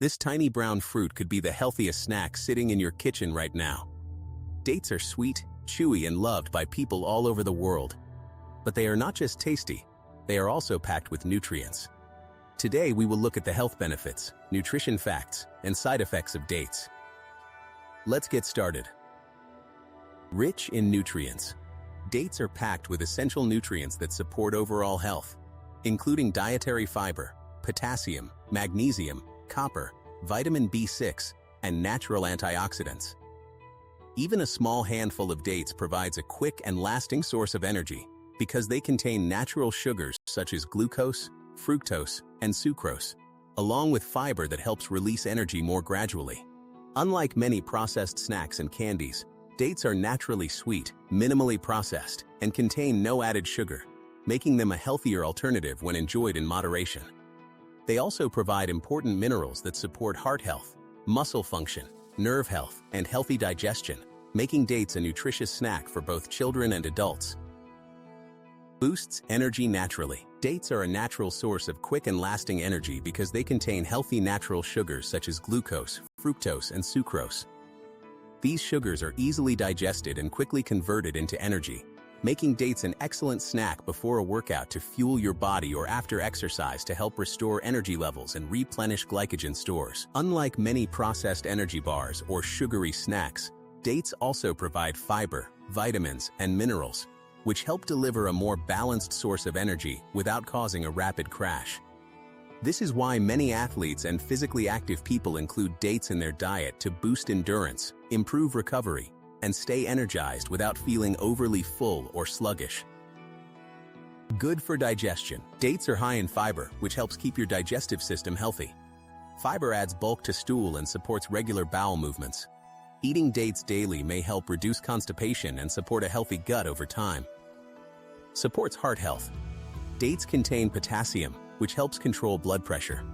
This tiny brown fruit could be the healthiest snack sitting in your kitchen right now. Dates are sweet, chewy, and loved by people all over the world. But they are not just tasty, they are also packed with nutrients. Today we will look at the health benefits, nutrition facts, and side effects of dates. Let's get started. Rich in nutrients. Dates are packed with essential nutrients that support overall health, including dietary fiber, potassium, magnesium, copper, vitamin B6, and natural antioxidants. Even a small handful of dates provides a quick and lasting source of energy because they contain natural sugars such as glucose, fructose, and sucrose, along with fiber that helps release energy more gradually. Unlike many processed snacks and candies, dates are naturally sweet, minimally processed, and contain no added sugar, making them a healthier alternative when enjoyed in moderation. They also provide important minerals that support heart health, muscle function, nerve health, and healthy digestion, making dates a nutritious snack for both children and adults. Boosts energy naturally. Dates are a natural source of quick and lasting energy because they contain healthy natural sugars such as glucose, fructose, and sucrose. These sugars are easily digested and quickly converted into energy, making dates an excellent snack before a workout to fuel your body or after exercise to help restore energy levels and replenish glycogen stores. Unlike many processed energy bars or sugary snacks, dates also provide fiber, vitamins, and minerals, which help deliver a more balanced source of energy without causing a rapid crash. This is why many athletes and physically active people include dates in their diet to boost endurance, improve recovery, and stay energized without feeling overly full or sluggish. Good for digestion. Dates are high in fiber, which helps keep your digestive system healthy. Fiber adds bulk to stool and supports regular bowel movements. Eating dates daily may help reduce constipation and support a healthy gut over time. Supports heart health. Dates contain potassium, which helps control blood pressure.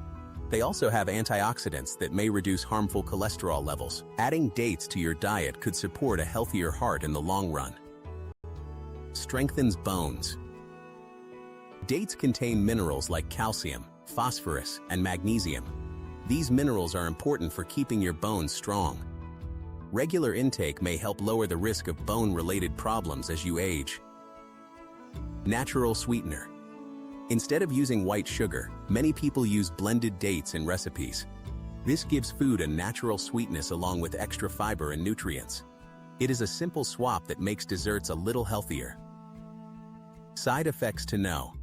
They also have antioxidants that may reduce harmful cholesterol levels. Adding dates to your diet could support a healthier heart in the long run. Strengthens bones. Dates contain minerals like calcium, phosphorus, and magnesium. These minerals are important for keeping your bones strong. Regular intake may help lower the risk of bone-related problems as you age. Natural sweetener. Instead of using white sugar, many people use blended dates in recipes. This gives food a natural sweetness along with extra fiber and nutrients. It is a simple swap that makes desserts a little healthier. Side effects to know.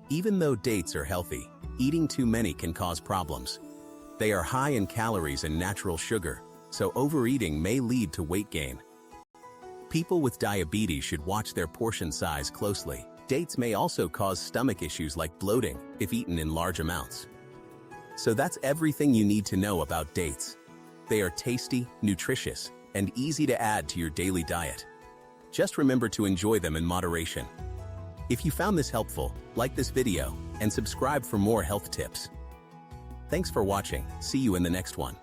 Even though dates are healthy, eating too many can cause problems. They are high in calories and natural sugar, so overeating may lead to weight gain. People with diabetes should watch their portion size closely. Dates may also cause stomach issues like bloating if eaten in large amounts. So that's everything you need to know about dates. They are tasty, nutritious, and easy to add to your daily diet. Just remember to enjoy them in moderation. If you found this helpful, like this video and subscribe for more health tips. Thanks for watching. See you in the next one.